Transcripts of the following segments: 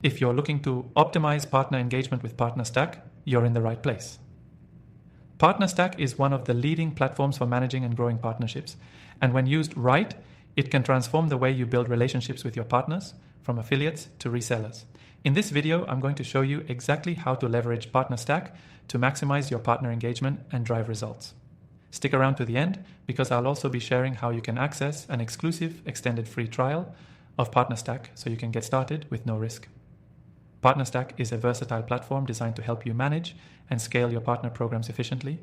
If you're looking to optimize partner engagement with PartnerStack, you're in the right place. PartnerStack is one of the leading platforms for managing and growing partnerships, and when used right, it can transform the way you build relationships with your partners, from affiliates to resellers. In this video, I'm going to show you exactly how to leverage PartnerStack to maximize your partner engagement and drive results. Stick around to the end because I'll also be sharing how you can access an exclusive extended free trial of PartnerStack so you can get started with no risk. PartnerStack is a versatile platform designed to help you manage and scale your partner programs efficiently.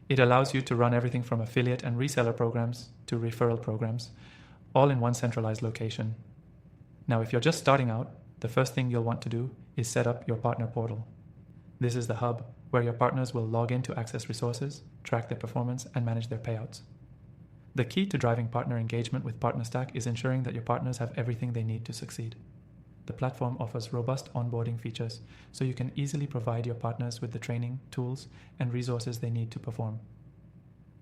It allows you to run everything from affiliate and reseller programs to referral programs, all in one centralized location. Now, if you're just starting out, the first thing you'll want to do is set up your partner portal. This is the hub where your partners will log in to access resources, track their performance, and manage their payouts. The key to driving partner engagement with PartnerStack is ensuring that your partners have everything they need to succeed. The platform offers robust onboarding features, so you can easily provide your partners with the training, tools, and resources they need to perform.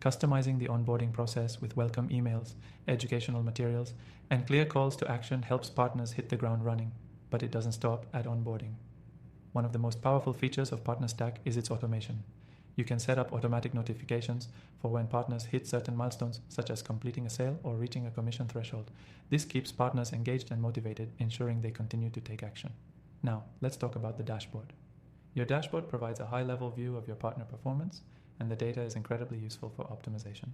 Customizing the onboarding process with welcome emails, educational materials, and clear calls to action helps partners hit the ground running, but it doesn't stop at onboarding. One of the most powerful features of PartnerStack is its automation. You can set up automatic notifications for when partners hit certain milestones, such as completing a sale or reaching a commission threshold. This keeps partners engaged and motivated, ensuring they continue to take action. Now, let's talk about the dashboard. Your dashboard provides a high-level view of your partner performance, and the data is incredibly useful for optimization.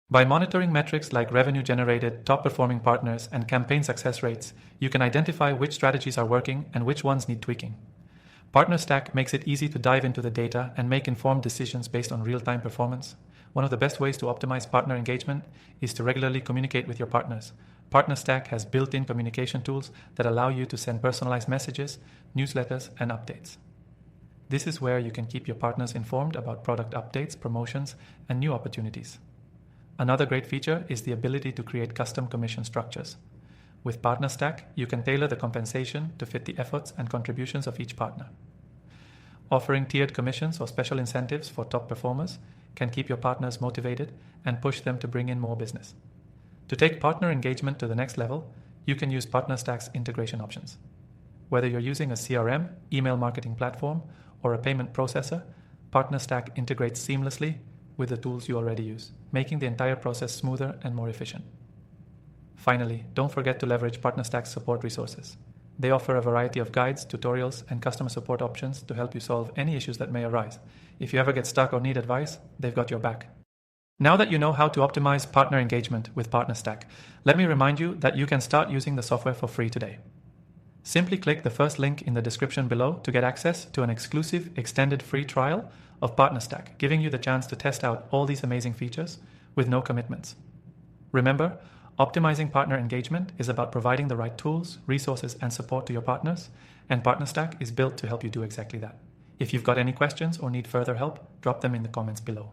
By monitoring metrics like revenue generated, top-performing partners, and campaign success rates, you can identify which strategies are working and which ones need tweaking. PartnerStack makes it easy to dive into the data and make informed decisions based on real-time performance. One of the best ways to optimize partner engagement is to regularly communicate with your partners. PartnerStack has built-in communication tools that allow you to send personalized messages, newsletters, and updates. This is where you can keep your partners informed about product updates, promotions, and new opportunities. Another great feature is the ability to create custom commission structures. With PartnerStack, you can tailor the compensation to fit the efforts and contributions of each partner. Offering tiered commissions or special incentives for top performers can keep your partners motivated and push them to bring in more business. To take partner engagement to the next level, you can use PartnerStack's integration options. Whether you're using a CRM, email marketing platform, or a payment processor, PartnerStack integrates seamlessly with the tools you already use, making the entire process smoother and more efficient. Finally, don't forget to leverage PartnerStack's support resources. They offer a variety of guides, tutorials, and customer support options to help you solve any issues that may arise. If you ever get stuck or need advice, they've got your back. Now that you know how to optimize partner engagement with PartnerStack, let me remind you that you can start using the software for free today. Simply click the first link in the description below to get access to an exclusive extended free trial of PartnerStack, giving you the chance to test out all these amazing features with no commitments. Remember, optimizing partner engagement is about providing the right tools, resources, and support to your partners, and PartnerStack is built to help you do exactly that. If you've got any questions or need further help, drop them in the comments below.